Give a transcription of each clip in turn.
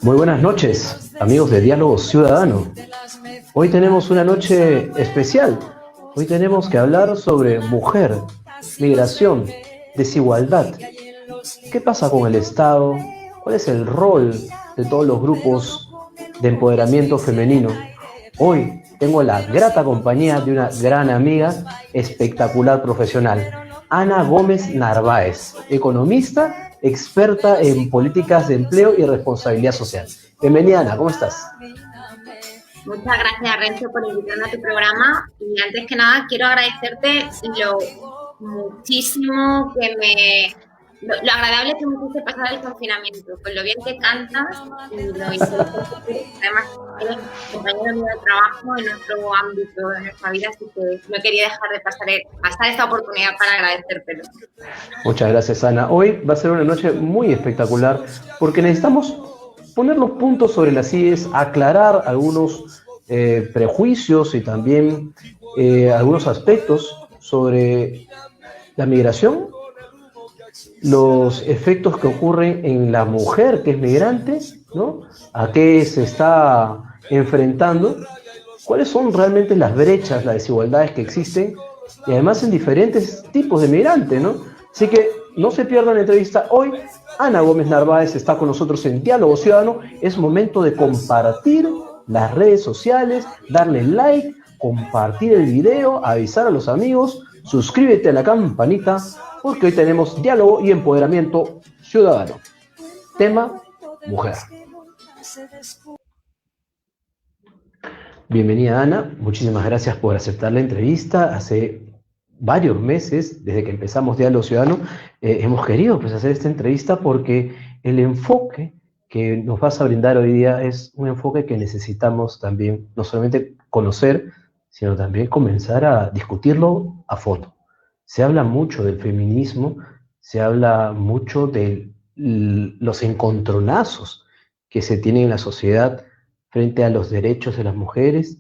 Muy buenas noches, amigos de Diálogo Ciudadano. Hoy tenemos una noche especial. Hoy tenemos que hablar sobre mujer, migración, desigualdad. ¿Qué pasa con el Estado? ¿Cuál es el rol de todos los grupos de empoderamiento femenino? Hoy tengo la grata compañía de una gran amiga, espectacular profesional, Ana Gómez Narváez, economista, experta en políticas de empleo y responsabilidad social. Bienvenida, Ana, ¿cómo estás? Muchas gracias, Renzo, por invitarme a tu programa. Y antes que nada, quiero agradecerte lo muchísimo lo agradable que me hiciste pasar el confinamiento, con lo bien que cantas y lo inteligente que eres. Además, eres compañero mío de trabajo en otro ámbito de nuestra vida, así que no quería dejar de pasar esta oportunidad para agradecértelo. Muchas gracias, Ana. Hoy va a ser una noche muy espectacular porque necesitamos poner los puntos sobre las IES, aclarar algunos prejuicios y también algunos aspectos sobre la migración, los efectos que ocurren en la mujer que es migrante, ¿no? A qué se está enfrentando, cuáles son realmente las brechas, las desigualdades que existen y además en diferentes tipos de migrantes, ¿no? Así que no se pierdan la entrevista hoy. Ana Gómez Narváez está con nosotros en Diálogo Ciudadano. Es momento de compartir las redes sociales, darle like, compartir el video, avisar a los amigos, suscríbete a la campanita, porque hoy tenemos diálogo y empoderamiento ciudadano. Tema: mujer. Bienvenida, Ana. Muchísimas gracias por aceptar la entrevista. Hace varios meses, desde que empezamos Diálogo Ciudadano, hemos querido hacer esta entrevista porque el enfoque que nos vas a brindar hoy día es un enfoque que necesitamos también, no solamente conocer, sino también comenzar a discutirlo a fondo. Se habla mucho del feminismo, se habla mucho de los encontronazos que se tienen en la sociedad frente a los derechos de las mujeres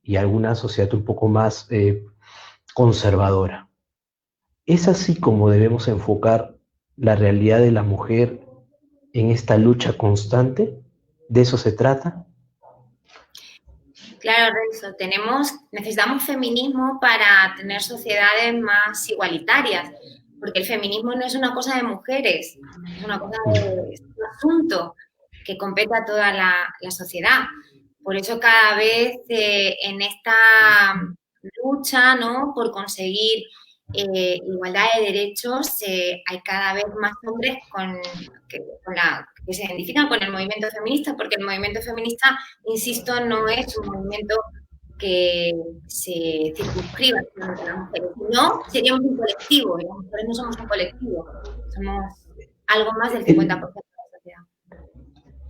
y alguna sociedad un poco más conservadora. ¿Es así como debemos enfocar la realidad de la mujer en esta lucha constante? ¿De eso se trata? Claro, Renzo, necesitamos feminismo para tener sociedades más igualitarias, porque el feminismo no es una cosa de mujeres, es un asunto que compete a toda la sociedad. Por eso cada vez en esta lucha, ¿no?, por conseguir igualdad de derechos, hay cada vez más hombres que se identifican con el movimiento feminista, porque el movimiento feminista, insisto, no es un movimiento que se circunscriba a las mujeres, no seríamos un colectivo, y las mujeres no somos un colectivo, somos algo más del 50% de la sociedad.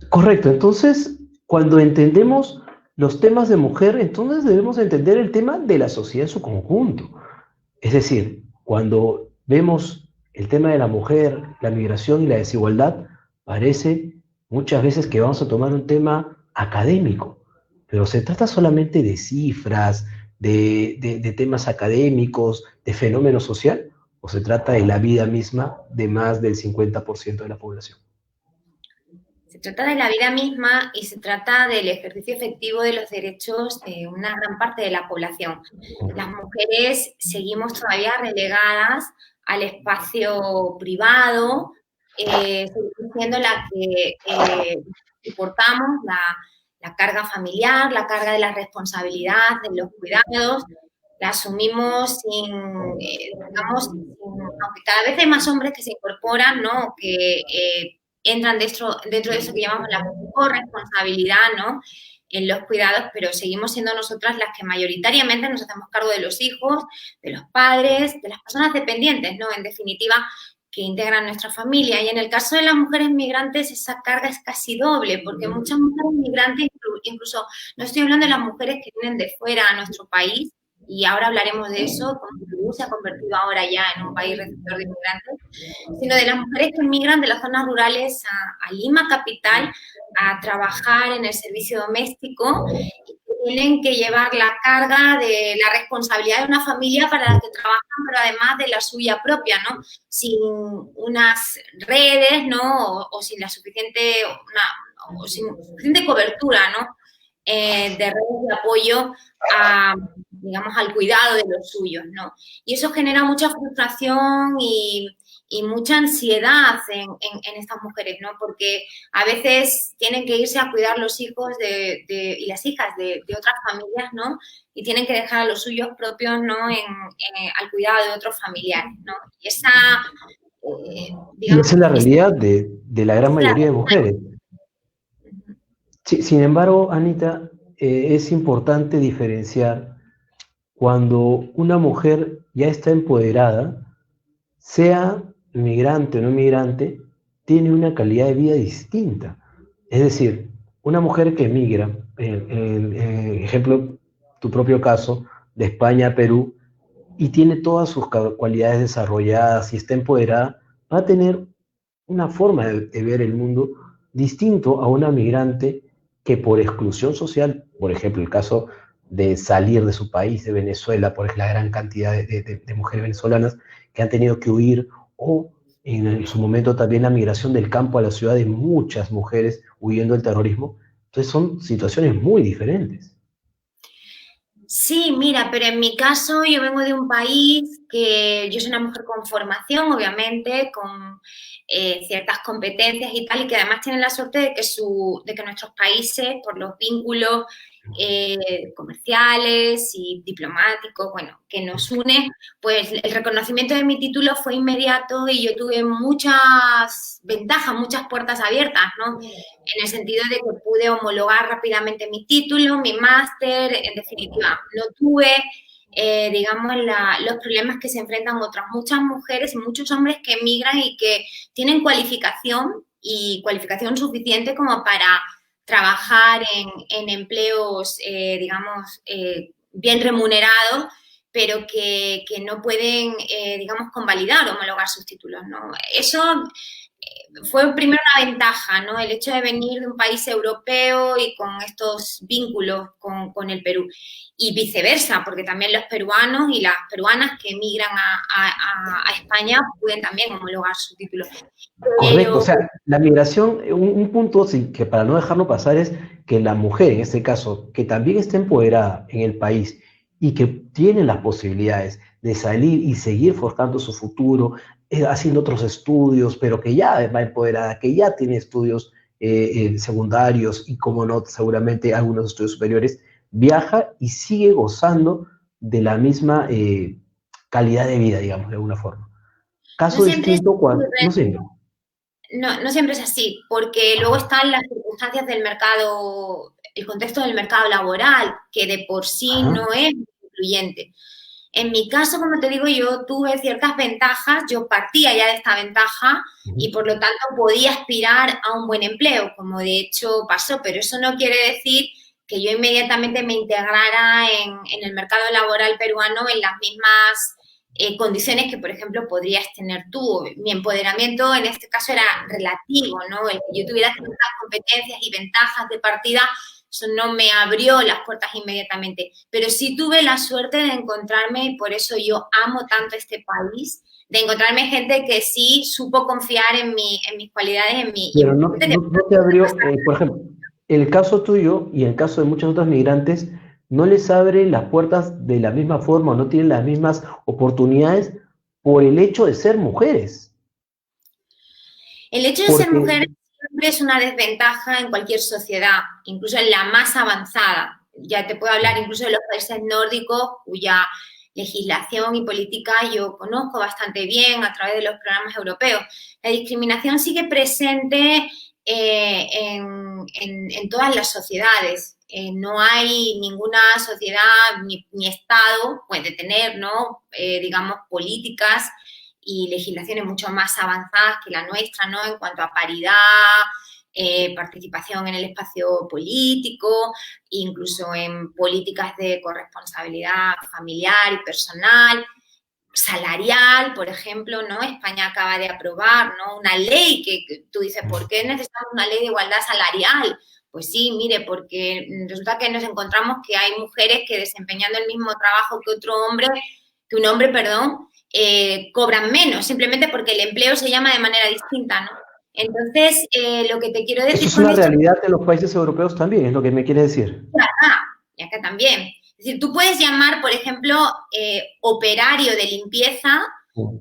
Correcto, entonces cuando entendemos los temas de mujer, entonces debemos entender el tema de la sociedad en su conjunto. Es decir, cuando vemos el tema de la mujer, la migración y la desigualdad, parece muchas veces que vamos a tomar un tema académico, pero se trata solamente de cifras, de temas académicos, de fenómeno social, o se trata de la vida misma de más del 50% de la población. Se trata de la vida misma y se trata del ejercicio efectivo de los derechos de una gran parte de la población. Las mujeres seguimos todavía relegadas al espacio privado, siendo la que soportamos la carga familiar, la carga de la responsabilidad, de los cuidados, la asumimos aunque cada vez hay más hombres que se incorporan, ¿no?, que entran dentro de eso que llamamos la corresponsabilidad, ¿no?, en los cuidados, pero seguimos siendo nosotras las que mayoritariamente nos hacemos cargo de los hijos, de los padres, de las personas dependientes, ¿no?, en definitiva, que integran nuestra familia. Y en el caso de las mujeres migrantes, esa carga es casi doble, porque muchas mujeres migrantes, incluso no estoy hablando de las mujeres que vienen de fuera a nuestro país, y ahora hablaremos de eso, como Perú se ha convertido ahora ya en un país receptor de inmigrantes, sino de las mujeres que migran de las zonas rurales a Lima capital a trabajar en el servicio doméstico y que tienen que llevar la carga de la responsabilidad de una familia para la que trabajan, pero además de la suya propia, ¿no? Sin unas redes, ¿no? O sin la suficiente, o sin suficiente cobertura, ¿no? De redes de apoyo a, digamos, al cuidado de los suyos, ¿no? Y eso genera mucha frustración y mucha ansiedad en estas mujeres, ¿no? Porque a veces tienen que irse a cuidar los hijos y las hijas de otras familias, ¿no? Y tienen que dejar a los suyos propios, ¿no? Al cuidado de otros familiares, ¿no? Y esa, Y digamos, esa es la realidad de la gran mayoría de mujeres. Sí, sin embargo, Anita, es importante diferenciar cuando una mujer ya está empoderada, sea migrante o no migrante, tiene una calidad de vida distinta. Es decir, una mujer que migra, ejemplo, tu propio caso, de España a Perú, y tiene todas sus cualidades desarrolladas y está empoderada, va a tener una forma de ver el mundo distinto a una migrante que por exclusión social, por ejemplo, el caso de salir de su país, de Venezuela, por la gran cantidad de mujeres venezolanas que han tenido que huir, o en su momento también la migración del campo a la ciudad de muchas mujeres huyendo del terrorismo. Entonces son situaciones muy diferentes. Sí, mira, pero en mi caso yo vengo de un país que yo soy una mujer con formación, obviamente, con ciertas competencias y tal, y que además tienen la suerte de que nuestros países, por los vínculos comerciales y diplomáticos, bueno, que nos une, pues el reconocimiento de mi título fue inmediato y yo tuve muchas ventajas, muchas puertas abiertas, ¿no? En el sentido de que pude homologar rápidamente mi título, mi máster, en definitiva, no tuve, digamos, los problemas que se enfrentan otras muchas mujeres y muchos hombres que emigran y que tienen cualificación y cualificación suficiente como para trabajar en empleos, digamos, bien remunerados, pero que no pueden, digamos, convalidar o homologar sus títulos, ¿no? Eso fue primero una ventaja, ¿no? El hecho de venir de un país europeo y con estos vínculos con el Perú. Y viceversa, porque también los peruanos y las peruanas que emigran a España pueden también homologar su título. Correcto, o Pero sea, la migración, un punto sí, que para no dejarlo pasar es que la mujer, en este caso, que también está empoderada en el país y que tiene las posibilidades de salir y seguir forjando su futuro, haciendo otros estudios, pero que ya va empoderada, que ya tiene estudios secundarios y, como no, seguramente algunos estudios superiores, viaja y sigue gozando de la misma calidad de vida, digamos, de alguna forma. no Caso siempre es distinto cuando, no sé. no siempre es así, porque luego Ajá. están las circunstancias del mercado, el contexto del mercado laboral, que de por sí Ajá. no es incluyente. En mi caso, como te digo, yo tuve ciertas ventajas, yo partía ya de esta ventaja Ujú. y por lo tanto podía aspirar a un buen empleo, como de hecho pasó, pero eso no quiere decir que yo inmediatamente me integrara en el mercado laboral peruano en las mismas condiciones que, por ejemplo, podrías tener tú. Mi empoderamiento en este caso era relativo, ¿no? El que yo tuviera ciertas competencias y ventajas de partida, eso no me abrió las puertas inmediatamente, pero sí tuve la suerte de encontrarme, y por eso yo amo tanto este país, de encontrarme gente que sí supo confiar en mis cualidades, y en Pero mi no, competencia. no te abrió, por ejemplo, el caso tuyo y el caso de muchos otros migrantes, no les abre las puertas de la misma forma o no tienen las mismas oportunidades por el hecho de ser mujeres. El hecho de ser Porque, mujer siempre es una desventaja en cualquier sociedad, incluso en la más avanzada. Ya te puedo hablar incluso de los países nórdicos, cuya legislación y política yo conozco bastante bien a través de los programas europeos. La discriminación sigue presente en todas las sociedades. No hay ninguna sociedad ni Estado puede tener, ¿no? Digamos, políticas y legislaciones mucho más avanzadas que la nuestra, ¿no? En cuanto a paridad, participación en el espacio político, incluso en políticas de corresponsabilidad familiar y personal, salarial, por ejemplo, ¿no? España acaba de aprobar, ¿no? Una ley que tú dices, ¿por qué necesitamos una ley de igualdad salarial? Pues sí, mire, porque resulta que nos encontramos que hay mujeres que desempeñando el mismo trabajo que un hombre, perdón, cobran menos, simplemente porque el empleo se llama de manera distinta, ¿no? Entonces, lo que te quiero Eso decir es con una esto realidad en los países europeos también, es lo que me quiere decir. y acá también. Es decir, tú puedes llamar, por ejemplo, operario de limpieza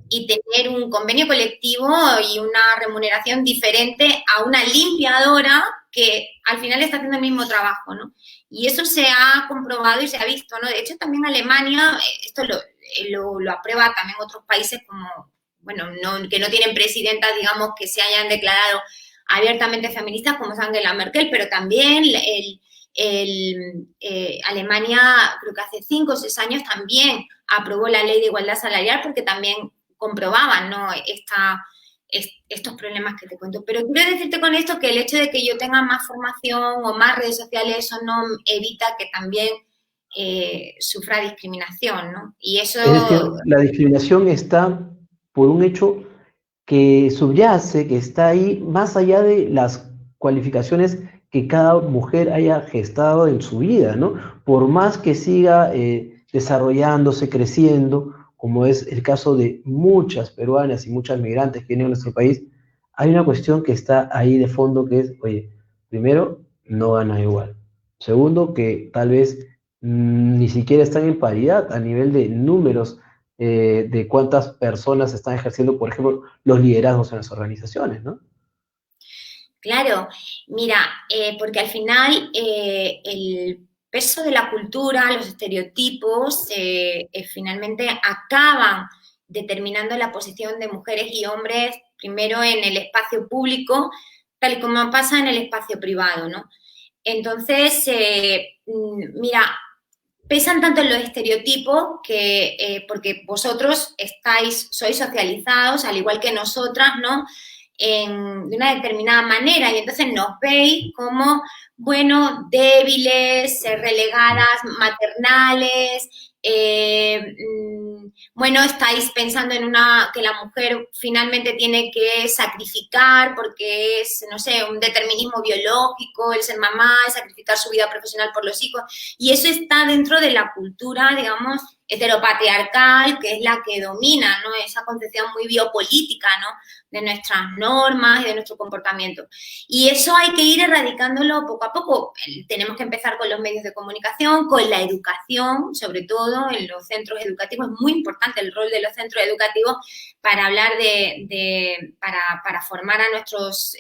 y tener un convenio colectivo y una remuneración diferente a una limpiadora que al final está haciendo el mismo trabajo, ¿no? Y eso se ha comprobado y se ha visto, ¿no? De hecho, también Alemania, esto lo aprueba también otros países como, bueno, que no tienen presidentas, digamos, que se hayan declarado abiertamente feministas como es Angela Merkel, pero también Alemania, creo que hace 5 o 6 años también aprobó la ley de igualdad salarial porque también comprobaban, ¿no? Estos problemas que te cuento. Pero quiero decirte con esto que el hecho de que yo tenga más formación o más redes sociales, eso no evita que también sufra discriminación, ¿no? Y Es decir, eso, la discriminación está por un hecho que subyace, que está ahí más allá de las cualificaciones que cada mujer haya gestado en su vida, ¿no? Por más que siga desarrollándose, creciendo, como es el caso de muchas peruanas y muchas migrantes que vienen a nuestro país, hay una cuestión que está ahí de fondo que es, oye, primero, no gana igual. Segundo, que tal vez ni siquiera están en paridad a nivel de números de cuántas personas están ejerciendo, por ejemplo, los liderazgos en las organizaciones, ¿no? claro, mira, porque al final el peso de la cultura, los estereotipos, finalmente acaban determinando la posición de mujeres y hombres, primero en el espacio público, tal y como pasa en el espacio privado, ¿no? Entonces, mira, pesan tanto los estereotipos que, porque vosotros sois socializados, al igual que nosotras, ¿no? De una determinada manera y entonces nos veis como, bueno, débiles, relegadas, maternales, bueno, estáis pensando en que la mujer finalmente tiene que sacrificar porque es, no sé, un determinismo biológico, el ser mamá, el sacrificar su vida profesional por los hijos. Y eso está dentro de la cultura, digamos, heteropatriarcal, que es la que domina, ¿no? Esa concepción muy biopolítica, ¿no? De nuestras normas y de nuestro comportamiento. Y eso hay que ir erradicándolo poco a poco. Tenemos que empezar con los medios de comunicación, con la educación, sobre todo en los centros educativos. Es muy importante el rol de los centros educativos para hablar para formar a nuestros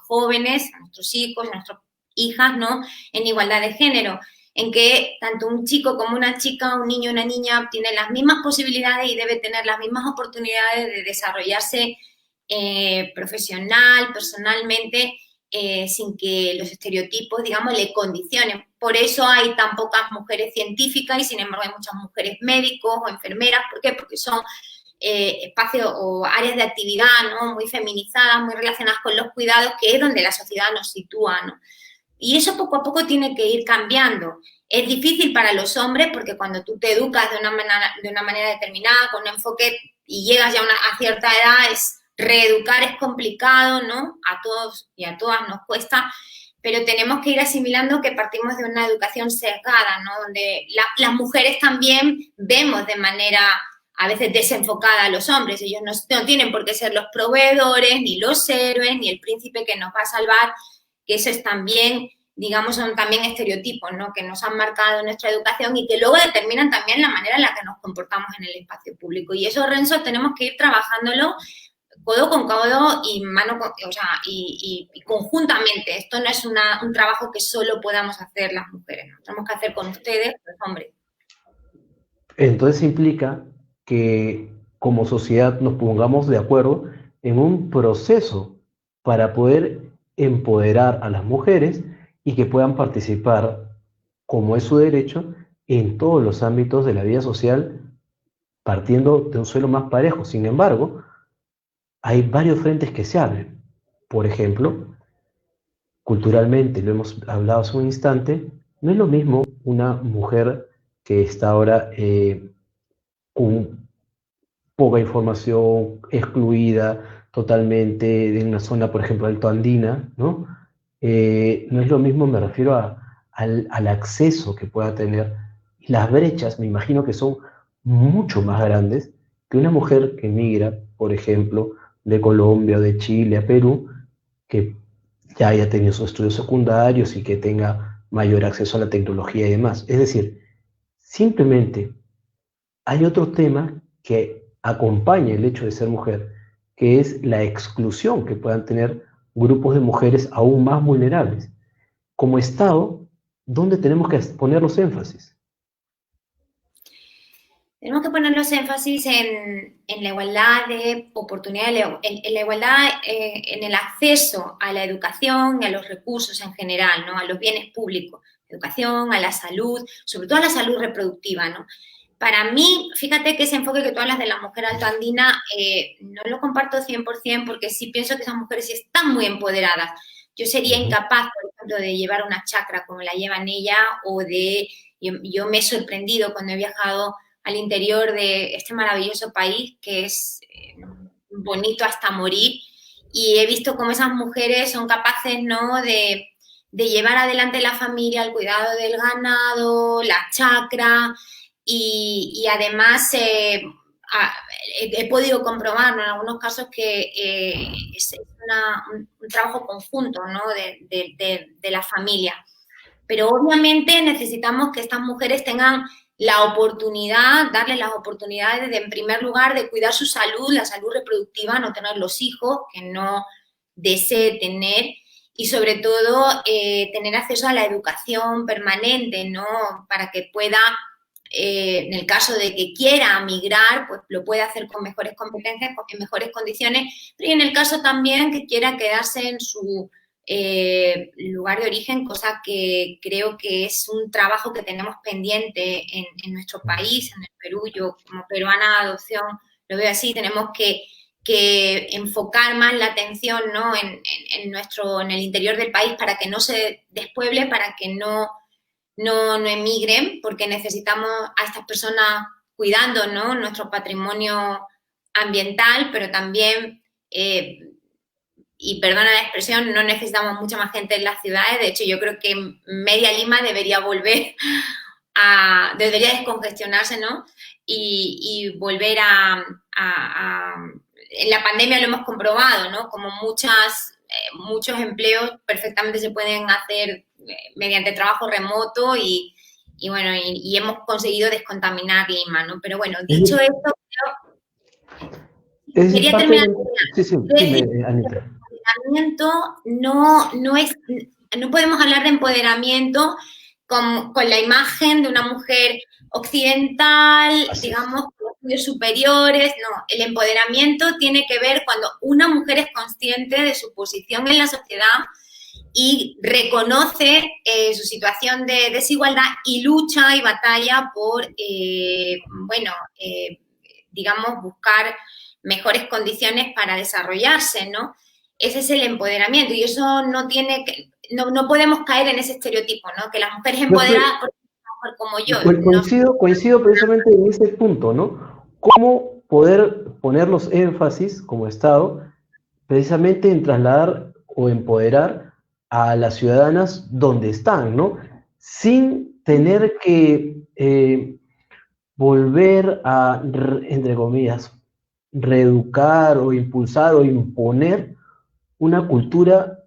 jóvenes, a nuestros hijos, a nuestras hijas, ¿no? En igualdad de género, en que tanto un chico como una chica, un niño o una niña tienen las mismas posibilidades y debe tener las mismas oportunidades de desarrollarse profesional, personalmente, sin que los estereotipos, digamos, le condicionen. Por eso hay tan pocas mujeres científicas y, sin embargo, hay muchas mujeres médicos o enfermeras. ¿Por qué? Porque son espacios o áreas de actividad, ¿no? Muy feminizadas, muy relacionadas con los cuidados, que es donde la sociedad nos sitúa, ¿no? Y eso poco a poco tiene que ir cambiando. Es difícil para los hombres porque cuando tú te educas de una manera determinada, con un enfoque y llegas ya a cierta edad, reeducar es complicado, ¿no? A todos y a todas nos cuesta, pero tenemos que ir asimilando que partimos de una educación sesgada, ¿no? Donde las mujeres también vemos de manera a veces desenfocada a los hombres. Ellos no tienen por qué ser los proveedores, ni los héroes, ni el príncipe que nos va a salvar, que eso es también, digamos, son también estereotipos, ¿no? Que nos han marcado en nuestra educación y que luego determinan también la manera en la que nos comportamos en el espacio público. Y eso, Renzo, tenemos que ir trabajándolo codo con codo y mano con, o sea, y conjuntamente. Esto no es un trabajo que solo podamos hacer las mujeres, ¿no? Tenemos que hacer con ustedes, los hombres. Entonces implica que como sociedad nos pongamos de acuerdo en un proceso para poder empoderar a las mujeres y que puedan participar, como es su derecho, en todos los ámbitos de la vida social, partiendo de un suelo más parejo. Sin embargo, hay varios frentes que se abren. Por ejemplo, culturalmente, lo hemos hablado hace un instante, no es lo mismo una mujer que está ahora con poca información, excluida totalmente de una zona, por ejemplo, altoandina, ¿no? No es lo mismo, me refiero al acceso que pueda tener. Las brechas, me imagino que son mucho más grandes que una mujer que migra, por ejemplo, de Colombia o de Chile a Perú, que ya haya tenido sus estudios secundarios y que tenga mayor acceso a la tecnología y demás. Es decir, simplemente hay otro tema que acompaña el hecho de ser mujer, que es la exclusión que puedan tener grupos de mujeres aún más vulnerables. Como Estado, ¿dónde tenemos que poner los énfasis? Tenemos que poner los énfasis en la igualdad de oportunidades, en la igualdad en el acceso a la educación y a los recursos en general, ¿no? A los bienes públicos, educación, a la salud, sobre todo a la salud reproductiva, ¿no? Para mí, fíjate que ese enfoque que tú hablas de la mujer altoandina no lo comparto 100% porque sí pienso que esas mujeres sí están muy empoderadas. Yo sería Ujú. incapaz, por ejemplo, de llevar una chacra como la llevan ella o de... Yo me he sorprendido cuando he viajado al interior de este maravilloso país que es bonito hasta morir y he visto cómo esas mujeres son capaces, ¿no?, de llevar adelante la familia, el cuidado del ganado, la chacra y además he podido comprobar, ¿no?, en algunos casos que es un trabajo conjunto, ¿no?, de la familia. Pero obviamente necesitamos que estas mujeres tengan la oportunidad, darles las oportunidades de, en primer lugar, de cuidar su salud, la salud reproductiva, no tener los hijos que no desee tener y sobre todo tener acceso a la educación permanente, ¿no? Para que pueda, en el caso de que quiera migrar, pues lo pueda hacer con mejores competencias, en mejores condiciones, pero y en el caso también que quiera quedarse en su lugar de origen, cosa que creo que es un trabajo que tenemos pendiente en nuestro país, en el Perú. Yo como peruana de adopción lo veo así, tenemos que enfocar más la atención, ¿no?, en el interior del país para que no se despueble, para que no emigren, porque necesitamos a estas personas cuidando, ¿no?, nuestro patrimonio ambiental, pero también y perdona la expresión, no necesitamos mucha más gente en las ciudades. De hecho, yo creo que media Lima debería volver debería descongestionarse, ¿no? Y volver en la pandemia lo hemos comprobado, ¿no? Como muchos empleos perfectamente se pueden hacer mediante trabajo remoto y bueno, y hemos conseguido descontaminar Lima, ¿no? Pero bueno, dicho Es, esto, es quería parte terminar. de... Sí, sí, dime, Anita. Empoderamiento no podemos hablar de empoderamiento con la imagen de una mujer occidental, Así es. digamos, con estudios superiores. No, el empoderamiento tiene que ver cuando una mujer es consciente de su posición en la sociedad y reconoce su situación de desigualdad y lucha y batalla por, digamos, buscar mejores condiciones para desarrollarse, ¿no? Ese es el empoderamiento y eso no podemos caer en ese estereotipo, ¿no? Que las mujeres Creo que empoderadas por una mujer como yo, no. coincido precisamente en ese punto, ¿no? Cómo poder poner los énfasis como Estado precisamente en trasladar o empoderar a las ciudadanas donde están, ¿no? Sin tener que volver a, entre comillas, reeducar o impulsar o imponer una cultura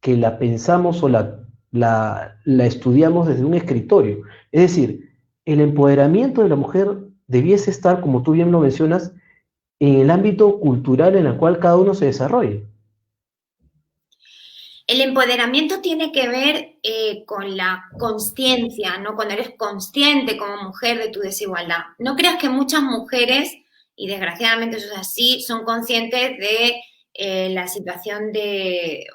que la pensamos o la estudiamos desde un escritorio. Es decir, el empoderamiento de la mujer debiese estar, como tú bien lo mencionas, en el ámbito cultural en el cual cada uno se desarrolle. El empoderamiento tiene que ver con la consciencia, ¿no? Cuando eres consciente como mujer de tu desigualdad. No creas que muchas mujeres, y desgraciadamente eso es así, son conscientes de la situación de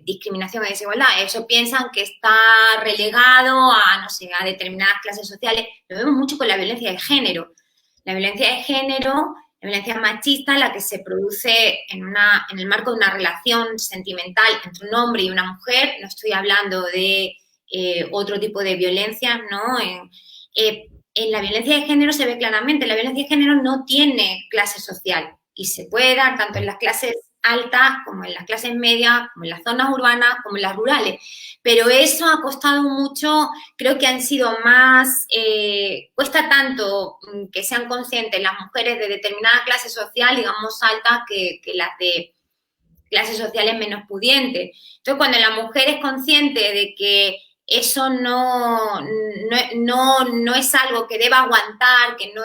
discriminación y desigualdad. Eso piensan que está relegado a, no sé, a determinadas clases sociales. Lo vemos mucho con la violencia de género. La violencia de género, la violencia machista, la que se produce en el marco de una relación sentimental entre un hombre y una mujer. No estoy hablando de otro tipo de violencia, ¿no? En la violencia de género se ve claramente, la violencia de género no tiene clase social y se puede dar tanto en las clases altas, como en las clases medias, como en las zonas urbanas, como en las rurales. Pero eso ha costado mucho, creo que han sido más, cuesta tanto que sean conscientes las mujeres de determinada clase social, digamos, alta, que las de clases sociales menos pudientes. Entonces, cuando la mujer es consciente de que eso no es algo que deba aguantar, que no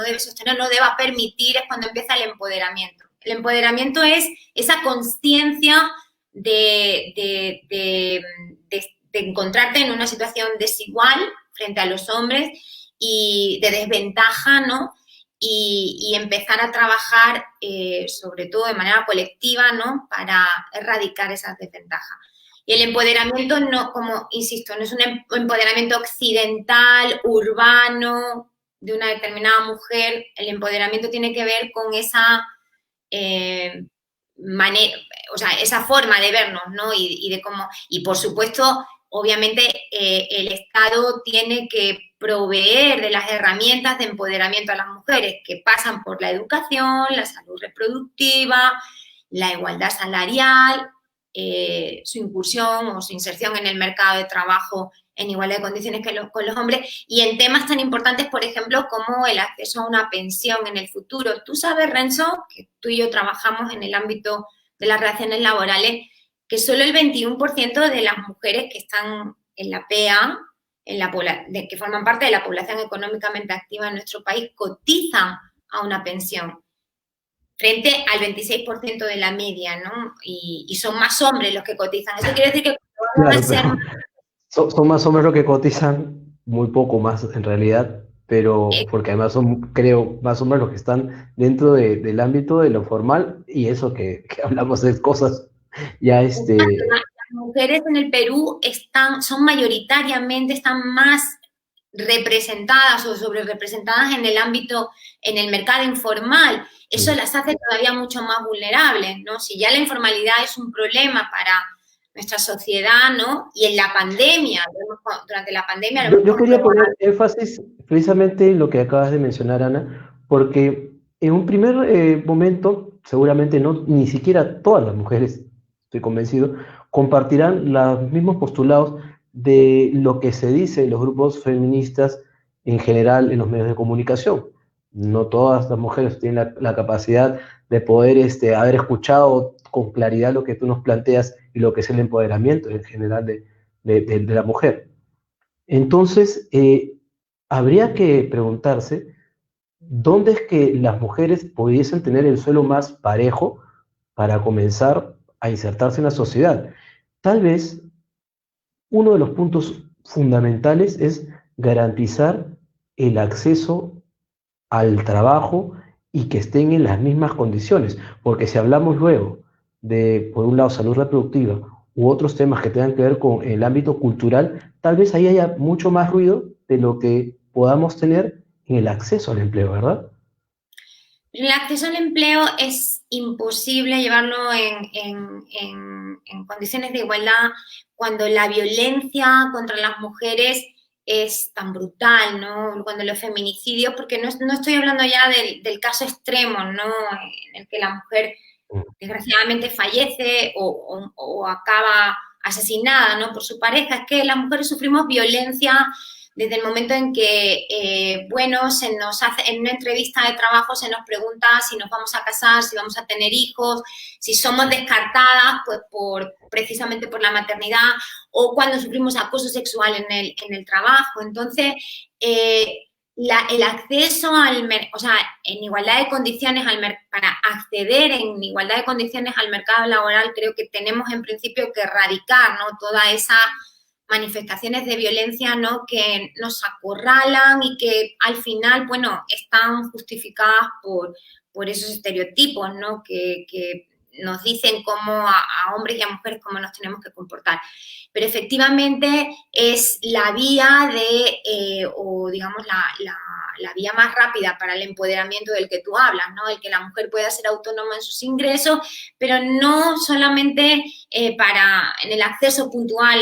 debe sostener, no deba permitir, es cuando empieza el empoderamiento. El empoderamiento es esa conciencia de encontrarte en una situación desigual frente a los hombres y de desventaja, ¿no? Y empezar a trabajar, sobre todo de manera colectiva, ¿no? Para erradicar esas desventajas. Y el empoderamiento, no, como insisto, no es un empoderamiento occidental, urbano, de una determinada mujer. El empoderamiento tiene que ver con esa manera, o sea, esa forma de vernos, ¿no? Y de cómo, y por supuesto, obviamente, el Estado tiene que proveer de las herramientas de empoderamiento a las mujeres, que pasan por la educación, la salud reproductiva, la igualdad salarial, su incursión o su inserción en el mercado de trabajo en igualdad de condiciones con los hombres, y en temas tan importantes, por ejemplo, como el acceso a una pensión en el futuro. Tú sabes, Renzo, que tú y yo trabajamos en el ámbito de las relaciones laborales, que solo el 21% de las mujeres que están en la PEA, que forman parte de la población económicamente activa en nuestro país, cotizan a una pensión, frente al 26% de la media, ¿no? Y son más hombres los que cotizan. Eso quiere decir que van a Claro, ser... son más hombres los que cotizan, muy poco más en realidad, pero porque además son, creo, más hombres los que están dentro del ámbito de lo formal y eso que hablamos de cosas ya Las mujeres en el Perú son mayoritariamente, están más representadas o sobre representadas en el ámbito, en el mercado informal. Eso las hace todavía mucho más vulnerables, ¿no? Si ya la informalidad es un problema para nuestra sociedad, ¿no? Y en la pandemia, durante la pandemia lo hemos Yo quería comprobado. poner énfasis precisamente en lo que acabas de mencionar, Ana, porque en un primer momento, seguramente no, ni siquiera todas las mujeres, estoy convencido, compartirán los mismos postulados de lo que se dice en los grupos feministas en general en los medios de comunicación. No todas las mujeres tienen la capacidad de poder haber escuchado con claridad lo que tú nos planteas y lo que es el empoderamiento en general de la mujer. Entonces, habría que preguntarse dónde es que las mujeres pudiesen tener el suelo más parejo para comenzar a insertarse en la sociedad. Tal vez uno de los puntos fundamentales es garantizar el acceso al trabajo y que estén en las mismas condiciones, porque si hablamos luego de, por un lado, salud reproductiva u otros temas que tengan que ver con el ámbito cultural, tal vez ahí haya mucho más ruido de lo que podamos tener en el acceso al empleo, ¿verdad? El acceso al empleo es imposible llevarlo en condiciones de igualdad cuando la violencia contra las mujeres es tan brutal, ¿no? Cuando los feminicidios, porque no estoy hablando ya del caso extremo, ¿no? En el que la mujer desgraciadamente fallece o acaba asesinada, ¿no? Por su pareja. Es que las mujeres sufrimos violencia desde el momento en que, bueno, se nos hace, en una entrevista de trabajo se nos pregunta si nos vamos a casar, si vamos a tener hijos, si somos descartadas, pues precisamente por la maternidad, o cuando sufrimos acoso sexual en el trabajo. Entonces, el acceso o sea, en igualdad de condiciones para acceder en igualdad de condiciones al mercado laboral, creo que tenemos en principio que erradicar, ¿no? Toda esa manifestaciones de violencia, ¿no? Que nos acorralan y que al final, bueno, están justificadas por esos estereotipos, ¿no? Que nos dicen cómo a hombres y a mujeres cómo nos tenemos que comportar. Pero efectivamente es la vía o digamos, la vía más rápida para el empoderamiento del que tú hablas, ¿no? El que la mujer pueda ser autónoma en sus ingresos, pero no solamente en el acceso puntual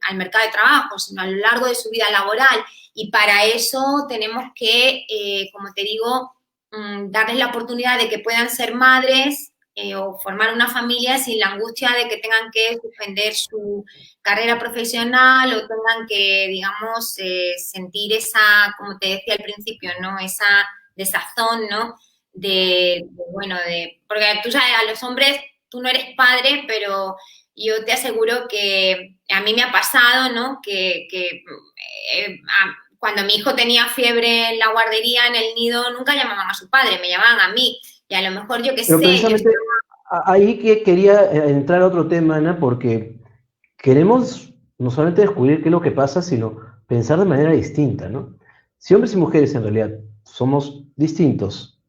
al mercado de trabajo, sino a lo largo de su vida laboral. Y para eso tenemos que, como te digo, darles la oportunidad de que puedan ser madres o formar una familia sin la angustia de que tengan que suspender su carrera profesional o tengan que, digamos, sentir esa, como te decía al principio, ¿no? Esa desazón, ¿no? Bueno, porque tú sabes, a los hombres, tú no eres padre, pero yo te aseguro que a mí me ha pasado, ¿no? Cuando mi hijo tenía fiebre en la guardería, en el nido, nunca llamaban a su padre, me llamaban a mí. Y a lo mejor, yo qué Pero sé, yo precisamente ahí que quería entrar a otro tema, Ana, porque queremos no solamente descubrir qué es lo que pasa, sino pensar de manera distinta, ¿no? Si hombres y mujeres en realidad somos distintos,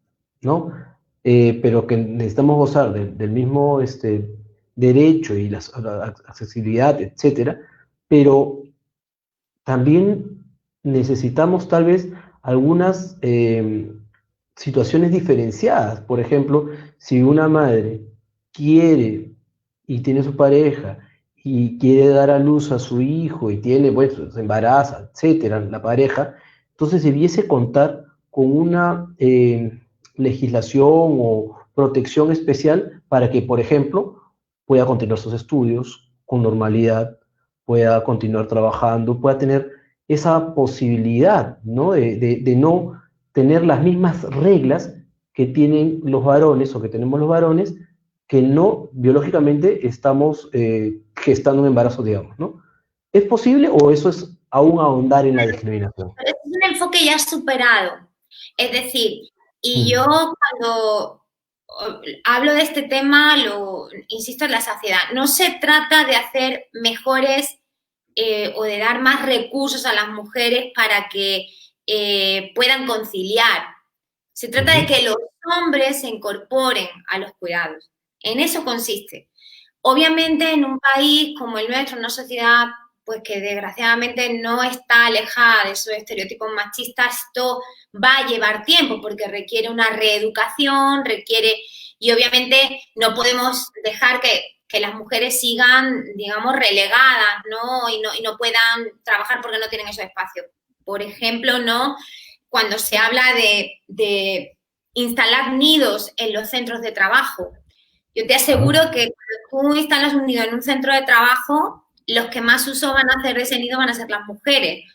¿no? Pero que necesitamos gozar del mismo derecho y la accesibilidad, etcétera, pero también necesitamos tal vez algunas situaciones diferenciadas. Por ejemplo, si una madre quiere y tiene su pareja y quiere dar a luz a su hijo y tiene, bueno, se embaraza, etcétera, la pareja, entonces debiese contar con una legislación o protección especial para que, por ejemplo, pueda continuar sus estudios con normalidad, pueda continuar trabajando, pueda tener esa posibilidad, ¿no? De no tener las mismas reglas que tienen los varones o que tenemos los varones, que no biológicamente estamos gestando un embarazo, digamos, ¿no? ¿Es posible o eso es aún ahondar en la discriminación? es un enfoque ya superado. Es decir, y yo Mm. cuando hablo de este tema, lo insisto en la saciedad, no se trata de hacer mejores o de dar más recursos a las mujeres para que puedan conciliar. Se trata de Ujú. que los hombres se incorporen a los cuidados. En eso consiste. Obviamente, en un país como el nuestro, una sociedad pues que desgraciadamente no está alejada de esos estereotipos machistas, esto va a llevar tiempo porque requiere una reeducación, y obviamente no podemos dejar que las mujeres sigan, digamos, relegadas, ¿no? Y no puedan trabajar porque no tienen esos espacios. Por ejemplo, ¿no? Cuando se habla de instalar nidos en los centros de trabajo, yo te aseguro Ajá. que cuando tú instalas un nido en un centro de trabajo, los que más uso van a hacer de ese nido van a ser las mujeres.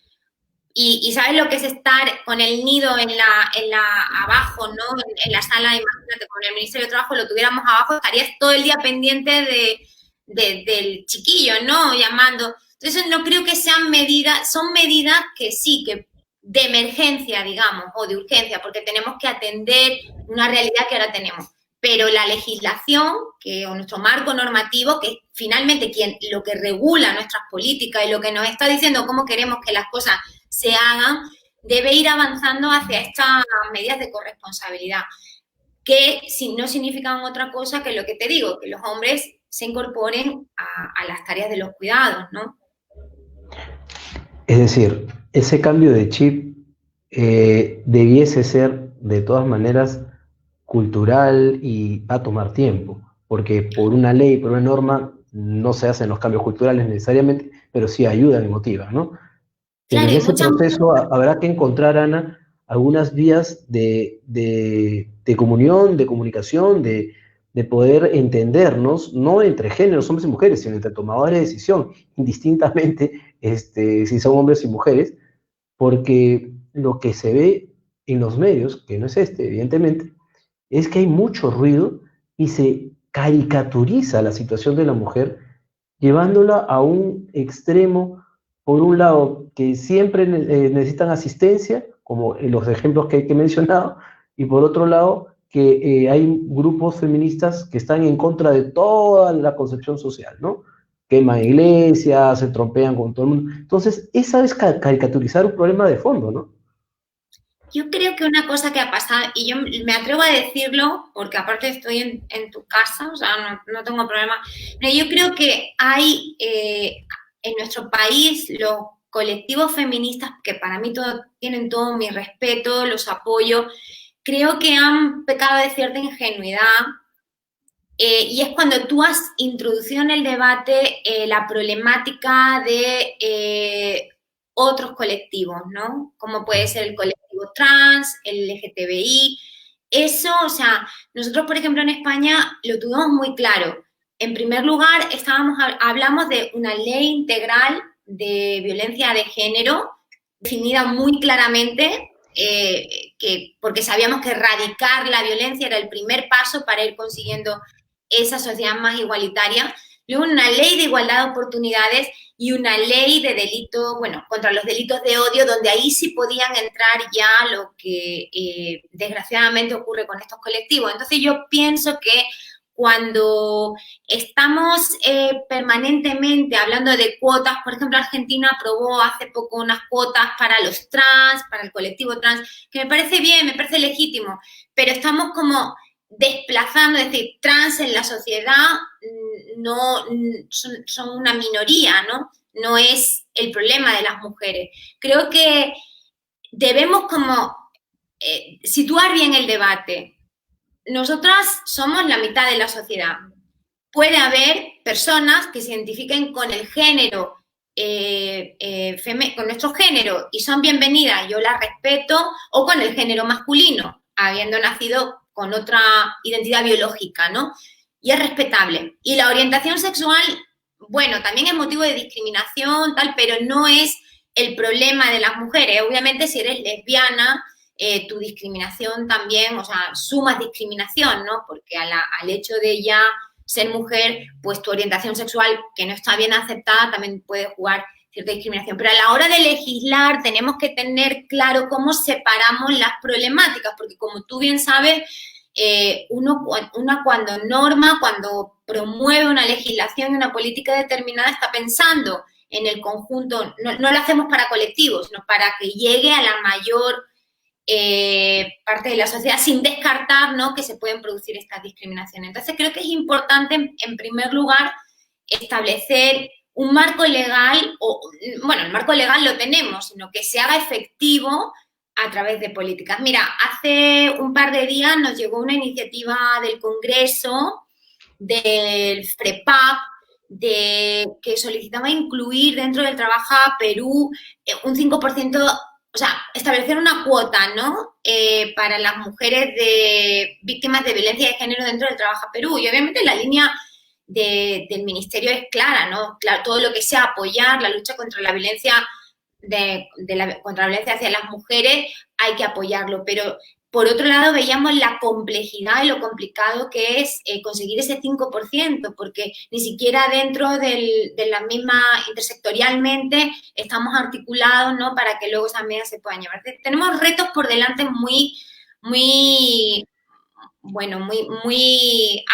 Y ¿sabes lo que es estar con el nido abajo, ¿no? En la sala, imagínate, con el Ministerio de Trabajo lo tuviéramos abajo, estarías todo el día pendiente del chiquillo, ¿no? Llamando. Entonces no creo que sean medidas, son medidas que sí, que de emergencia, digamos, o de urgencia, porque tenemos que atender una realidad que ahora tenemos. Pero la legislación, o nuestro marco normativo, que es finalmente lo que regula nuestras políticas y lo que nos está diciendo cómo queremos que las cosas se hagan, debe ir avanzando hacia estas medidas de corresponsabilidad, que no significan otra cosa que lo que te digo, que los hombres se incorporen a las tareas de los cuidados, ¿no? Es decir, ese cambio de chip debiese ser de todas maneras cultural y va a tomar tiempo, porque por una ley, por una norma, no se hacen los cambios culturales necesariamente, pero sí ayudan y motivan, ¿no? Pero Claro, en y ese muchas mujeres. proceso habrá que encontrar, Ana, algunas vías de comunión, de comunicación, de poder entendernos, no entre géneros, hombres y mujeres, sino entre tomadores de decisión, indistintamente si son hombres y mujeres, porque lo que se ve en los medios, que no es evidentemente, es que hay mucho ruido y se caricaturiza la situación de la mujer, llevándola a un extremo, por un lado, que siempre necesitan asistencia, como en los ejemplos que he mencionado, y por otro lado, que hay grupos feministas que están en contra de toda la concepción social, ¿no? Queman iglesias, se trompean con todo el mundo. Entonces, esa es caricaturizar un problema de fondo, ¿no? Yo creo que una cosa que ha pasado, y yo me atrevo a decirlo, porque aparte estoy en tu casa, o sea, no tengo problema, pero yo creo que hay en nuestro país los colectivos feministas, que para mí tienen todo mi respeto, los apoyo, creo que han pecado de cierta ingenuidad. Y es cuando tú has introducido en el debate la problemática de otros colectivos, ¿no? Como puede ser el colectivo trans, el LGTBI. eso, o sea, nosotros, por ejemplo, en España lo tuvimos muy claro. En primer lugar, hablamos de una ley integral de violencia de género, definida muy claramente, porque sabíamos que erradicar la violencia era el primer paso para ir consiguiendo esa sociedad más igualitaria. Luego, una ley de igualdad de oportunidades y una ley de delito, bueno, contra los delitos de odio, donde ahí sí podían entrar ya lo que desgraciadamente ocurre con estos colectivos. Entonces yo pienso que cuando estamos permanentemente hablando de cuotas, por ejemplo, Argentina aprobó hace poco unas cuotas para los trans, para el colectivo trans, que me parece bien, me parece legítimo, pero estamos como desplazando, es decir, trans en la sociedad no son una minoría, ¿no? No es el problema de las mujeres. Creo que debemos como situar bien el debate. Nosotras somos la mitad de la sociedad. Puede haber personas que se identifiquen con el género, con nuestro género, y son bienvenidas, yo las respeto, o con el género masculino, habiendo nacido con otra identidad biológica, ¿no? Y es respetable. Y la orientación sexual, bueno, también es motivo de discriminación, tal, pero no es el problema de las mujeres. Obviamente, si eres lesbiana, tu discriminación también, o sea, sumas discriminación, ¿no? Porque al hecho de ya ser mujer, pues tu orientación sexual, que no está bien aceptada, también puede jugar cierta discriminación. Pero a la hora de legislar tenemos que tener claro cómo separamos las problemáticas, porque como tú bien sabes, uno cuando norma, cuando promueve una legislación y una política determinada, está pensando en el conjunto, no lo hacemos para colectivos, sino para que llegue a la mayor parte de la sociedad, sin descartar, ¿no?, que se pueden producir estas discriminaciones. Entonces creo que es importante, en primer lugar, establecer un marco legal, bueno, el marco legal lo tenemos, sino que se haga efectivo a través de políticas. Mira, hace un par de días nos llegó una iniciativa del Congreso, del FREPAP, que solicitaba incluir dentro del Trabaja Perú un 5%, o sea, establecer una cuota, ¿no?, para las mujeres víctimas de violencia de género dentro del Trabaja Perú. Y obviamente la línea del Ministerio es clara, ¿no? Claro, todo lo que sea apoyar la lucha contra la violencia contra la violencia hacia las mujeres, hay que apoyarlo. Pero, por otro lado, veíamos la complejidad y lo complicado que es conseguir ese 5%, porque ni siquiera dentro de la misma, intersectorialmente, estamos articulados, ¿no?, para que luego esas medidas se puedan llevar. Tenemos retos por delante muy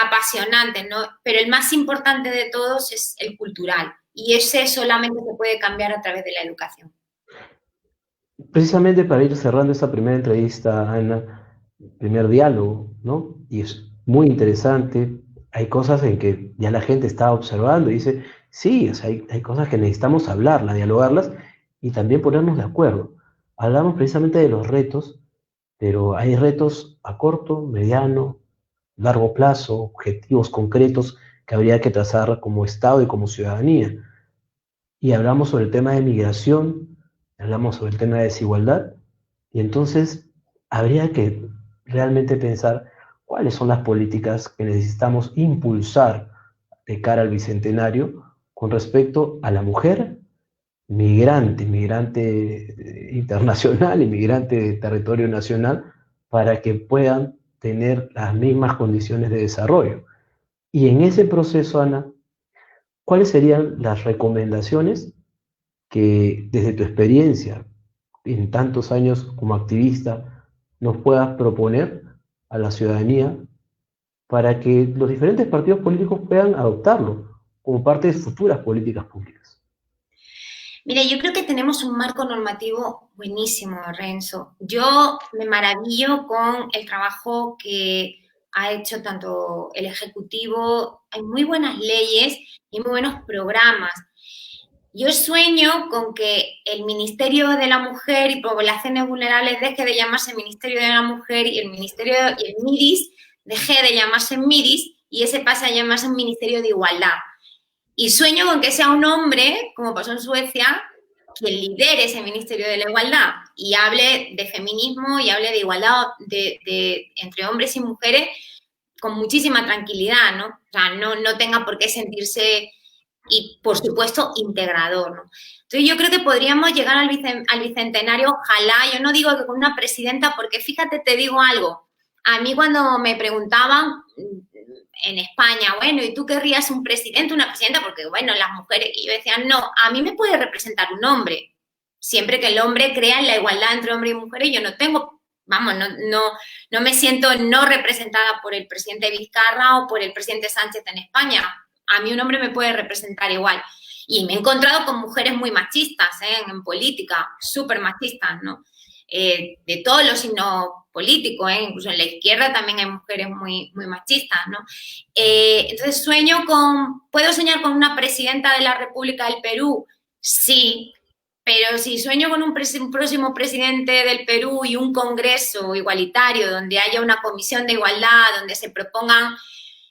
apasionantes, ¿no? Pero el más importante de todos es el cultural, y ese solamente se puede cambiar a través de la educación. Precisamente para ir cerrando esta primera entrevista, Ana, primer diálogo, ¿no? Y es muy interesante. Hay cosas en que ya la gente está observando y dice, sí, o sea, hay cosas que necesitamos hablarlas, dialogarlas y también ponernos de acuerdo. Hablamos precisamente de los retos, pero hay retos a corto, mediano, largo plazo, objetivos concretos que habría que trazar como Estado y como ciudadanía. Y hablamos sobre el tema de migración, hablamos sobre el tema de desigualdad, y entonces habría que realmente pensar cuáles son las políticas que necesitamos impulsar de cara al Bicentenario con respecto a la mujer migrante, internacional, inmigrante de territorio nacional, para que puedan tener las mismas condiciones de desarrollo. Y en ese proceso, Ana, ¿cuáles serían las recomendaciones que desde tu experiencia en tantos años como activista nos puedas proponer a la ciudadanía para que los diferentes partidos políticos puedan adoptarlo como parte de futuras políticas públicas? Mire, yo creo que tenemos un marco normativo buenísimo, Renzo. Yo me maravillo con el trabajo que ha hecho tanto el Ejecutivo. Hay muy buenas leyes y muy buenos programas. Yo sueño con que el Ministerio de la Mujer y Poblaciones Vulnerables deje de llamarse Ministerio de la Mujer y el MIDIS deje de llamarse MIDIS y ese pase a llamarse un Ministerio de Igualdad. Y sueño con que sea un hombre, como pasó en Suecia, quien lidere ese Ministerio de la Igualdad. y hable de feminismo y hable de igualdad entre hombres y mujeres con muchísima tranquilidad, ¿no? O sea, no tenga por qué sentirse, y por supuesto, integrador, ¿no? Entonces yo creo que podríamos llegar al bicentenario, ojalá, yo no digo que con una presidenta, porque fíjate, te digo algo, a mí cuando me preguntaban en España, bueno, ¿y tú querrías un presidente, una presidenta? Porque, bueno, las mujeres, y yo decía, no, a mí me puede representar un hombre, siempre que el hombre crea en la igualdad entre hombres y mujeres. Yo no tengo, vamos, no me siento no representada por el presidente Vizcarra o por el presidente Sánchez en España. A mí un hombre me puede representar igual. Y me he encontrado con mujeres muy machistas, en política, súper machistas, ¿no? De todos los signos políticos, incluso en la izquierda también hay mujeres muy, muy machistas, ¿no? Entonces ¿puedo soñar con una presidenta de la República del Perú? Sí, pero si sueño con un próximo presidente del Perú y un congreso igualitario donde haya una comisión de igualdad, donde se propongan,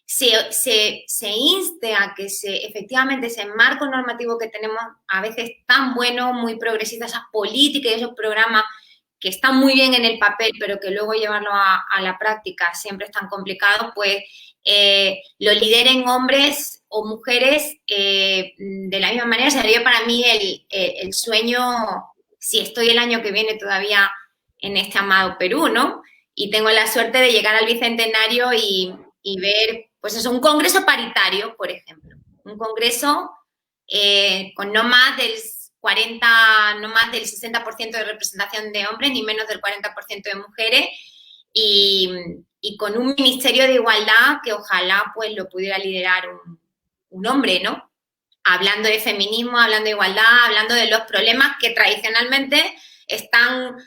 se inste a que efectivamente ese marco normativo que tenemos a veces tan bueno, muy progresista, esas políticas y esos programas que están muy bien en el papel, pero que luego llevarlo a la práctica siempre es tan complicado, pues lo lideren hombres o mujeres de la misma manera. Sería para mí el sueño, si estoy el año que viene todavía en este amado Perú, ¿no? Y tengo la suerte de llegar al bicentenario y ver, pues eso, un congreso paritario, por ejemplo. Un congreso con no más del 60% de representación de hombres, ni menos del 40% de mujeres, y con un ministerio de igualdad que ojalá pues lo pudiera liderar un hombre, ¿no? Hablando de feminismo, hablando de igualdad, hablando de los problemas que tradicionalmente están,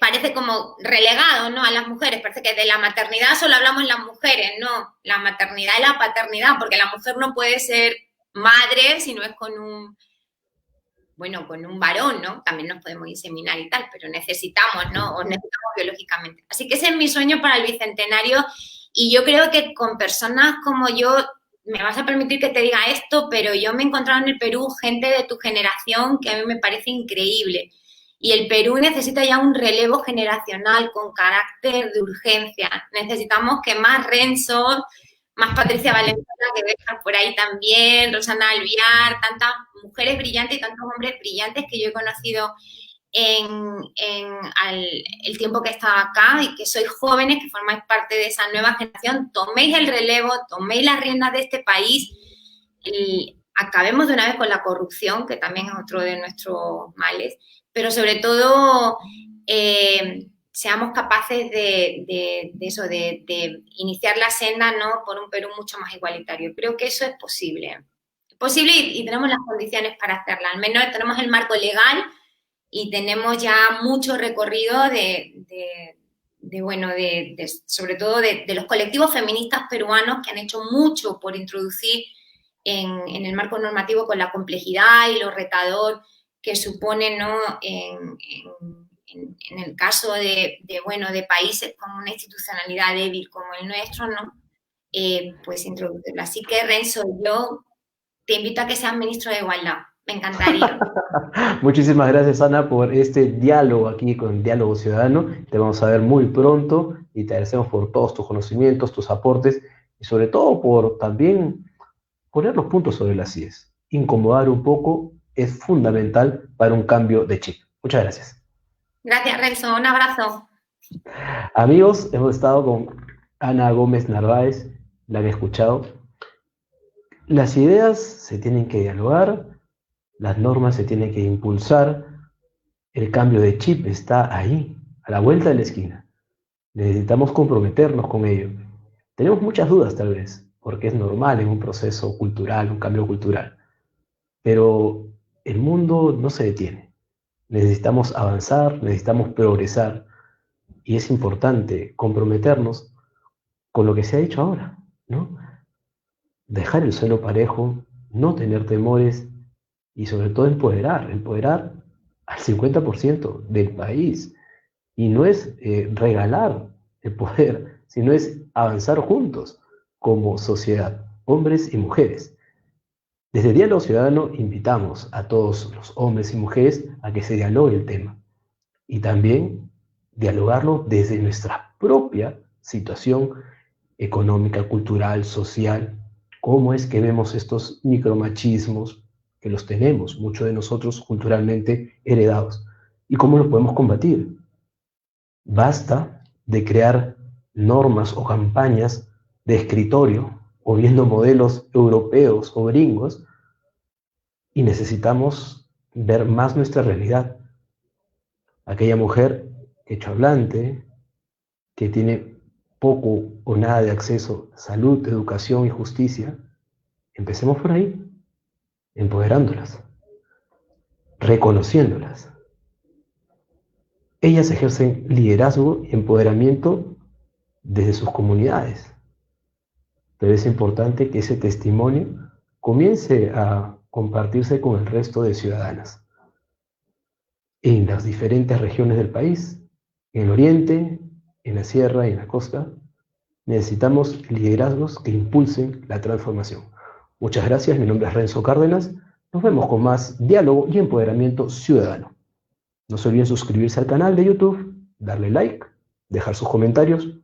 parece como relegados, ¿no? A las mujeres. Parece que de la maternidad solo hablamos las mujeres, no. La maternidad y la paternidad, porque la mujer no puede ser madre si no es con un varón, ¿no? También nos podemos inseminar y tal, pero necesitamos, ¿no? O necesitamos biológicamente. Así que ese es mi sueño para el bicentenario, y yo creo que con personas como yo, me vas a permitir que te diga esto, pero yo me he encontrado en el Perú gente de tu generación que a mí me parece increíble. Y el Perú necesita ya un relevo generacional con carácter de urgencia. Necesitamos que más Renzo, más Patricia Valenzuela, que debe estar por ahí también, Rosana Alviar, tantas mujeres brillantes y tantos hombres brillantes que yo he conocido en el tiempo que he estado acá, y que sois jóvenes, que formáis parte de esa nueva generación. Toméis el relevo, toméis las riendas de este país y acabemos de una vez con la corrupción, que también es otro de nuestros males, pero sobre todo seamos capaces de eso, de iniciar la senda, ¿no?, por un Perú mucho más igualitario. Creo que eso es posible. Es posible, y tenemos las condiciones para hacerla. Al menos tenemos el marco legal y tenemos ya mucho recorrido sobre todo de los colectivos feministas peruanos, que han hecho mucho por introducir en el marco normativo, con la complejidad y lo retador que supone, ¿no?, en el caso de países con una institucionalidad débil como el nuestro, ¿no? Pues introducirlo. Así que, Renzo, yo te invito a que seas ministro de Igualdad. Me encantaría. Muchísimas gracias, Ana, por este diálogo aquí con Diálogo Ciudadano. Te vamos a ver muy pronto y te agradecemos por todos tus conocimientos, tus aportes, y sobre todo por también poner los puntos sobre las IES. Incomodar un poco es fundamental para un cambio de chip. Muchas gracias. Gracias, Renzo. Un abrazo. Amigos, hemos estado con Ana Gómez Narváez, la han escuchado. Las ideas se tienen que dialogar, las normas se tienen que impulsar, el cambio de chip está ahí, a la vuelta de la esquina. Necesitamos comprometernos con ello. Tenemos muchas dudas tal vez, porque es normal en un proceso cultural, un cambio cultural. Pero el mundo no se detiene. Necesitamos avanzar, necesitamos progresar, y es importante comprometernos con lo que se ha hecho ahora, ¿no? Dejar el suelo parejo, no tener temores, y sobre todo empoderar al 50% del país. Y no es regalar el poder, sino es avanzar juntos como sociedad, hombres y mujeres. Desde Diálogo Ciudadano invitamos a todos los hombres y mujeres a que se dialogue el tema. y también dialogarlo desde nuestra propia situación económica, cultural, social. ¿Cómo es que vemos estos micromachismos que los tenemos, muchos de nosotros culturalmente heredados? ¿Y cómo los podemos combatir? Basta de crear normas o campañas de escritorio o viendo modelos europeos o gringos y necesitamos ver más nuestra realidad. Aquella mujer hechohablante que tiene poco o nada de acceso a salud, educación y justicia, empecemos por ahí, empoderándolas, reconociéndolas. Ellas ejercen liderazgo y empoderamiento desde sus comunidades, pero es importante que ese testimonio comience a compartirse con el resto de ciudadanas en las diferentes regiones del país, en el oriente, en la sierra y en la costa. Necesitamos liderazgos que impulsen la transformación. Muchas gracias, mi nombre es Renzo Cárdenas. Nos vemos con más diálogo y empoderamiento ciudadano. No se olviden suscribirse al canal de YouTube, darle like, dejar sus comentarios